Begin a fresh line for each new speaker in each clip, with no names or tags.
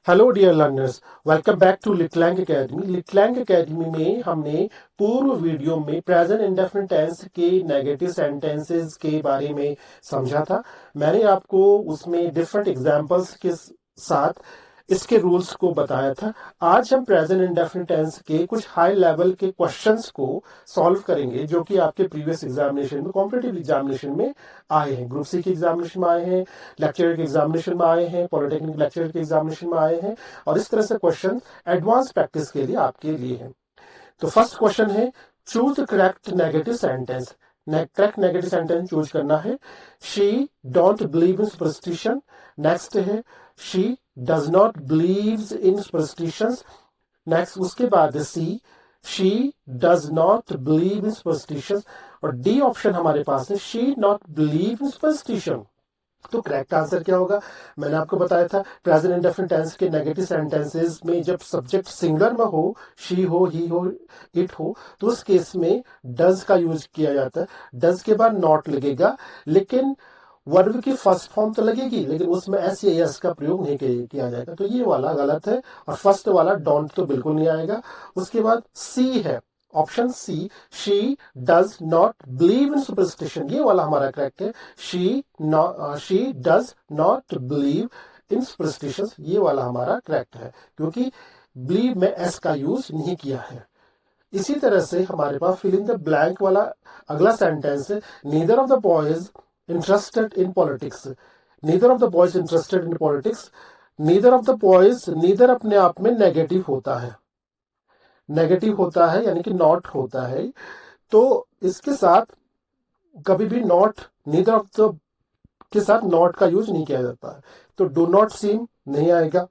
Hello dear learners, welcome back to Litlang academy. Litlang academy में हमने पूर्व video में प्रेजेंट इंडेफिनिट टेंस के नेगेटिव सेंटेंसेस के बारे में समझा था। मैंने आपको उसमें डिफरेंट एग्जांपल्स के साथ इसके रूल्स को बताया था। आज हम प्रेजेंट इंडेफिनिट टेंस के कुछ हाई लेवल के क्वेश्चंस को सॉल्व करेंगे जो कि आपके प्रीवियस एग्जामिनेशन में, कॉम्पिटिटिव एग्जामिनेशन में आए हैं। ग्रुप सी के एग्जामिनेशन में आए हैं, लेक्चरर के एग्जामिनेशन में आए हैं, पॉलिटेक्निक लेक्चरर के एग्जामिनेशन में आए हैं, और इस तरह से क्वेश्चन एडवांस प्रैक्टिस के लिए आपके लिए है। तो फर्स्ट क्वेश्चन है, choose the correct negative sentence. Correct negative sentence choose करना है। She don't believe in superstition. Next है, she does not believe in superstitions. Next उसके बाद C, she does not believe in superstitions. और D option हमारे पास है, she not believe in superstition. तो करेक्ट आंसर क्या होगा? मैंने आपको बताया था प्रेजेंट इंडेफिनिट टेंस के नेगेटिव सेंटेंसेस में जब सब्जेक्ट सिंगुलर में हो, शी हो, ही हो, इट हो, तो उस केस में डज का यूज किया जाता है। डज के बाद नॉट लगेगा, लेकिन वर्ब की फर्स्ट फॉर्म तो लगेगी, लेकिन उसमें एस या एस का प्रयोग नहीं किया जाएगा। तो ये वाला गलत है, और फर्स्ट वाला डोंट तो बिल्कुल नहीं आएगा। उसके बाद सी है, option C, she does not believe in superstition, ये वाला हमारा करेक्ट है। She does not believe in superstition, ये वाला हमारा करेक्ट है, क्योंकि बिलीव में एस का यूज नहीं किया है। इसी तरह से हमारे पास फिल इन द ब्लैंक वाला अगला सेंटेंस है, neither of the boys interested in politics. Neither of the boys interested in politics. Neither of the boys, neither अपने आप में नेगेटिव होता है, नेगेटिव होता है यानी कि नॉट होता है। तो इसके साथ कभी भी नॉट, नीदर ऑफ द के साथ नॉट का यूज नहीं किया जाता है। तो डू नॉट सीम नहीं आएगा,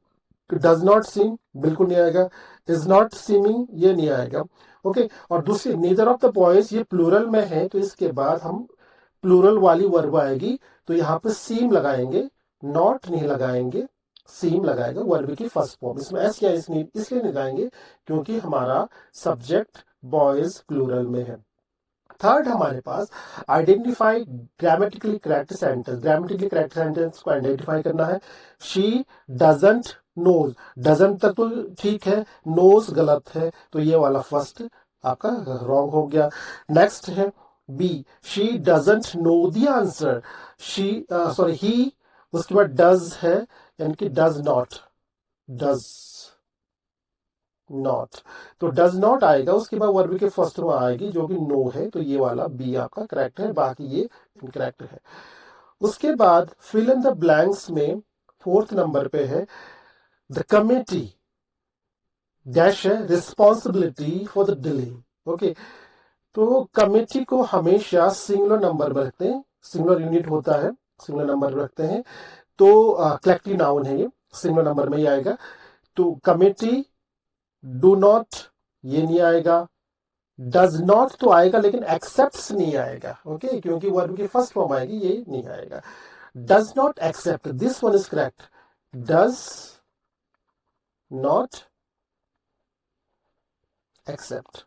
डज नॉट सीम बिल्कुल नहीं आएगा, इज नॉट सीमिंग ये नहीं आएगा। ओके, और दूसरी नीदर ऑफ द बॉयज ये प्लूरल में है, तो इसके बाद हम प्लूरल वाली वर्ब आएगी, तो यहाँ पे सीम लगाएंगे, नॉट नहीं लगाएंगे, सीम लगाएगा वर्ब की फर्स्ट फॉर्म। इसमें एस या इसलिए नहीं लगाएंगे क्योंकि हमारा सब्जेक्ट बॉयज प्लूरल में है। थर्ड हमारे पास identify grammatically correct sentence. Grammatically correct sentence को आइडेंटिफाई करना है। शी डजंट नोज, डजंट तक तो ठीक है, नोज गलत है, तो ये वाला फर्स्ट आपका रॉन्ग हो गया। नेक्स्ट है B, she doesn't know the answer. He, उसके बाद डज है, यानी कि डज नॉट, डज नॉट, तो डज नॉट आएगा। उसके बाद वर्ब के फर्स्ट में आएगी जो कि नो है, तो ये वाला बी आपका करेक्ट है, बाकी ये इनकरेक्ट है। उसके बाद फिल इन द ब्लैंक्स में फोर्थ नंबर पे है, द कमिटी डैश है responsibility for the delay. Okay, तो कमेटी को हमेशा सिंगुलर नंबर में रखते हैं, सिंगुलर यूनिट होता है, सिंगुलर नंबर रखते हैं। तो कलेक्टिव नाउन है ये, सिंगुलर नंबर में ही आएगा। तो कमेटी, डू नॉट ये नहीं आएगा, डज नॉट तो आएगा लेकिन एक्सेप्ट नहीं आएगा। ओके, क्योंकि वर्ब की फर्स्ट फॉर्म आएगी, ये नहीं आएगा। Does not accept, this one is correct, does not accept,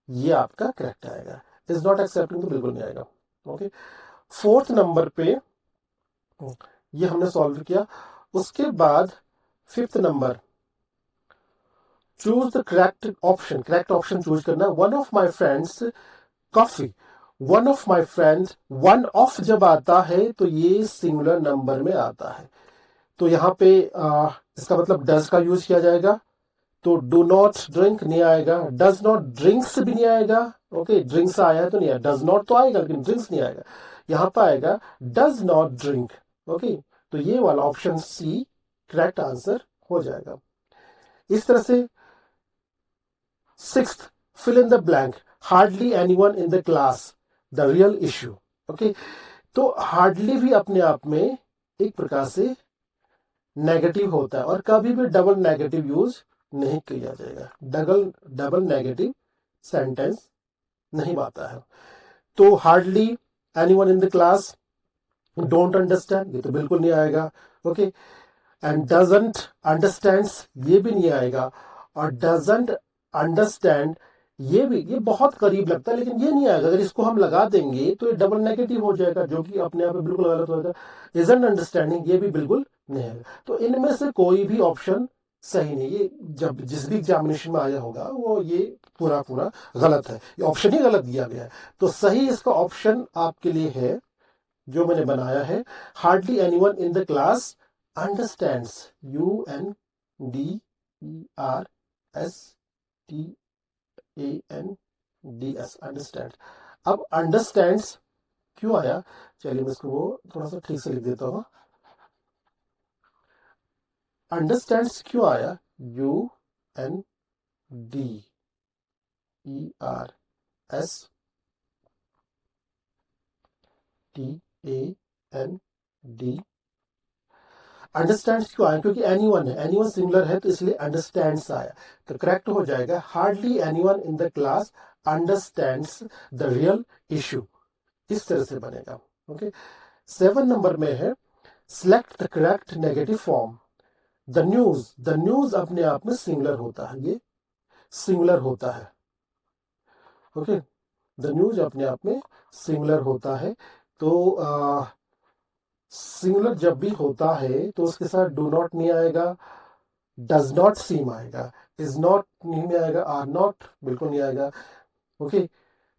ये आपका करेक्ट आएगा। इज नॉट एक्सेप्टिंग तो बिल्कुल नहीं आएगा। ओके, फोर्थ नंबर पे ये हमने सॉल्व किया। उसके बाद fifth number, choose the correct option. Correct option choose करना। One of my friends coffee, one of my friends, one of जब आता है तो ये सिंगुलर नंबर में आता है, तो यहाँ पे इसका मतलब डज का यूज किया जाएगा। तो डू नॉट ड्रिंक नहीं आएगा, डज नॉट ड्रिंक्स भी नहीं आएगा। ओके, ड्रिंक्स आया है तो नहीं आया, डज नॉट तो आएगा लेकिन ड्रिंक्स नहीं आएगा। यहाँ पर आएगा डज नॉट ड्रिंक। ओके, तो ये वाला ऑप्शन सी करेक्ट आंसर हो जाएगा। इस तरह से sixth, fill in the blank, hardly anyone in the class the real issue. Okay, तो हार्डली भी अपने आप में एक प्रकार से नेगेटिव होता है, और कभी भी डबल नेगेटिव यूज नहीं किया जाएगा। डबल नेगेटिव सेंटेंस नहीं आता है। तो hardly anyone in the class, don't understand ये तो बिल्कुल नहीं आएगा। ओके, एंड डजंट अंडरस्टैंड्स ये भी नहीं आएगा, और डजंट अंडरस्टैंड ये बहुत करीब लगता है लेकिन ये नहीं आएगा। अगर इसको हम लगा देंगे तो ये डबल नेगेटिव हो जाएगा, जो कि अपने आप में बिल्कुल गलत हो जाएगा। इजंट अंडरस्टैंडिंग ये भी बिल्कुल नहीं आएगा। तो इनमें से कोई भी ऑप्शन सही नहीं। ये जब जिस भी एग्जामिनेशन में आया होगा वो ये पूरा पूरा गलत है, ये ऑप्शन ही गलत दिया गया है। तो सही इसका ऑप्शन आपके लिए है जो मैंने बनाया है, hardly anyone in the class understands, UNDERSTANDS, understand. अब अंडरस्टैंड्स क्यों आया, चलिए मैं इसको वो थोड़ा सा ठीक से लिख देता हूँ। अंडरस्टैंड्स क्यों आया, UNDERSTAND। अंडरस्टैंड्स क्यों आया, क्योंकि एनीवन है, एनीवन सिंगुलर है तो इसलिए अंडरस्टैंड्स आया। तो करेक्ट हो जाएगा hardly anyone in the class understands the real issue, इस तरह से बनेगा। ओके, 7 नंबर में है select the correct negative form. The news अपने आप में सिंगुलर होता है, ये सिंगुलर होता है। ओके, द न्यूज अपने आप में सिंगुलर होता है। तो सिंगुलर जब भी होता है तो उसके साथ डू नॉट नहीं आएगा, डज नॉट सीम आएगा, इज नॉट नहीं आएगा, आर नॉट बिल्कुल नहीं आएगा। ओके,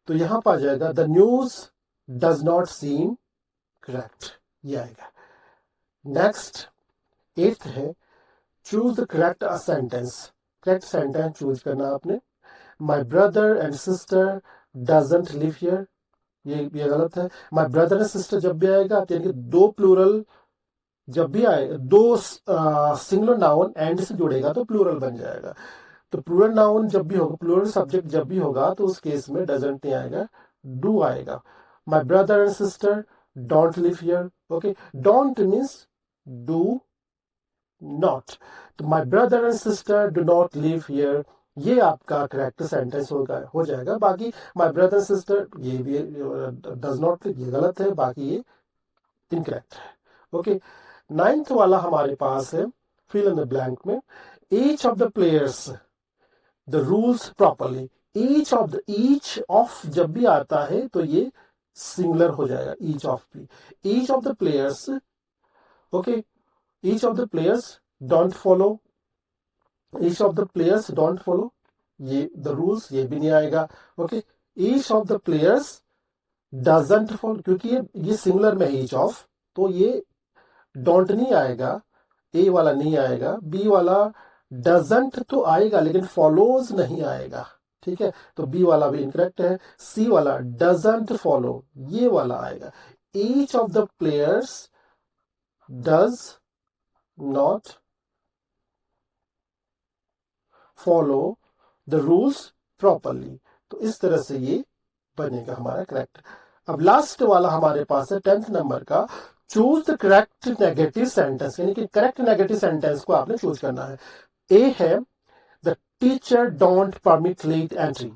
तो यहां पर आ जाएगा the news does not seem correct, ये आएगा। नेक्स्ट 8th है choose the correct sentence. Correct sentence choose करना आपने। माई brother and sister doesn't live here, ये गलत है। माई ब्रदर एंड सिस्टर जब भी आएगा तो यानी कि 2 प्लूरल जब भी आए, 2 सिंगुलर नाउन एंड से जुड़ेगा तो प्लूरल बन जाएगा। तो प्लूरल नाउन जब भी होगा, प्लूरल सब्जेक्ट जब भी होगा तो उस केस में डजंट नहीं आएगा, डू आएगा। My brother and sister don't live here. Okay, don't means do not, तो my brother and sister do not live here, ये आपका करेक्ट सेंटेंस हो जाएगा। बाकी माई ब्रदर एंड सिस्टर ये भी डज नॉट लिव, ये गलत है, बाकी ये इनकरेक्ट है। ओके, 9th वाला हमारे पास है फिल इन द ब्लैंक में each of the players the rules properly. Each of जब भी आता है तो ये सिंगुलर हो जाएगा, ईच ऑफ भी। Each of the players, okay, each of the players don't follow, each of the players don't follow, ये द रूल्स ये भी नहीं आएगा। Okay, each of the players doesn't follow, क्योंकि ये सिंगुलर में ईच ऑफ, तो ये डोंट नहीं आएगा, ए वाला नहीं आएगा। बी वाला डजंट तो आएगा लेकिन फॉलोज नहीं आएगा, ठीक है, तो बी वाला भी इनकरेक्ट है। सी वाला डजंट फॉलो, ये वाला आएगा। Each of the players does not follow the rules properly, तो इस तरह से ये बनेगा हमारा करेक्ट। अब लास्ट वाला हमारे पास है 10th नंबर का choose the correct negative sentence, यानी कि करेक्ट नेगेटिव सेंटेंस को आपने चूज करना है। ए है the teacher don't permit late entry,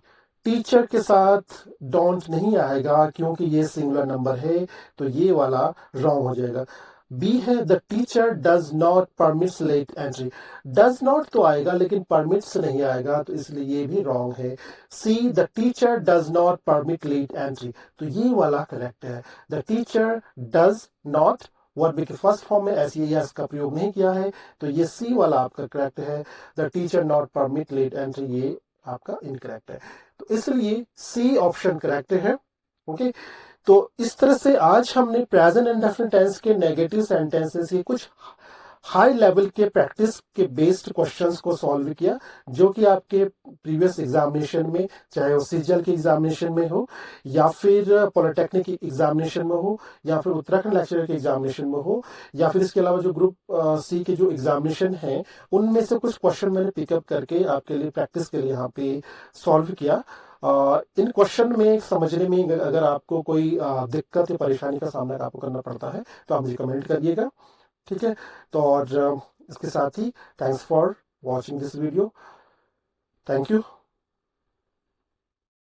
teacher के साथ डोंट नहीं आएगा क्योंकि ये सिंगुलर नंबर है, तो ये वाला रॉन्ग हो जाएगा। बी है the teacher does not permits late entry, does not तो आएगा लेकिन परमिट्स नहीं आएगा, तो इसलिए ये भी रॉन्ग है। C the teacher does not permit late entry, तो ये वाला करेक्ट है। The teacher does not, verb के फर्स्ट फॉर्म में एस का प्रयोग नहीं किया है, तो ये सी वाला आपका करेक्ट है। The teacher not permit late entry ये आपका इनकरेक्ट है, तो इसलिए सी ऑप्शन करेक्ट है। ओके, तो इस तरह से आज हमने प्रेजेंट इंडेफिनिट टेंस के नेगेटिव सेंटेंसेस के कुछ हाई लेवल के प्रैक्टिस के बेस्ड क्वेश्चंस को सॉल्व किया, जो कि आपके प्रीवियस एग्जामिनेशन में, चाहे वो सीजीएल के एग्जामिनेशन में हो या फिर पॉलिटेक्निक एग्जामिनेशन में हो या फिर उत्तराखंड लेक्चरर के एग्जामिनेशन में हो या फिर इसके अलावा जो ग्रुप सी के जो एग्जामिनेशन हैं उनमें से कुछ क्वेश्चन मैंने पिकअप करके आपके लिए प्रैक्टिस के लिए यहाँ पे सॉल्व किया। इन क्वेश्चन में समझने में अगर आपको कोई दिक्कत या परेशानी का सामना आपको करना पड़ता है तो आप मुझे कमेंट करिएगा, ठीक है। तो और इसके साथ ही thanks for watching this video, thank you.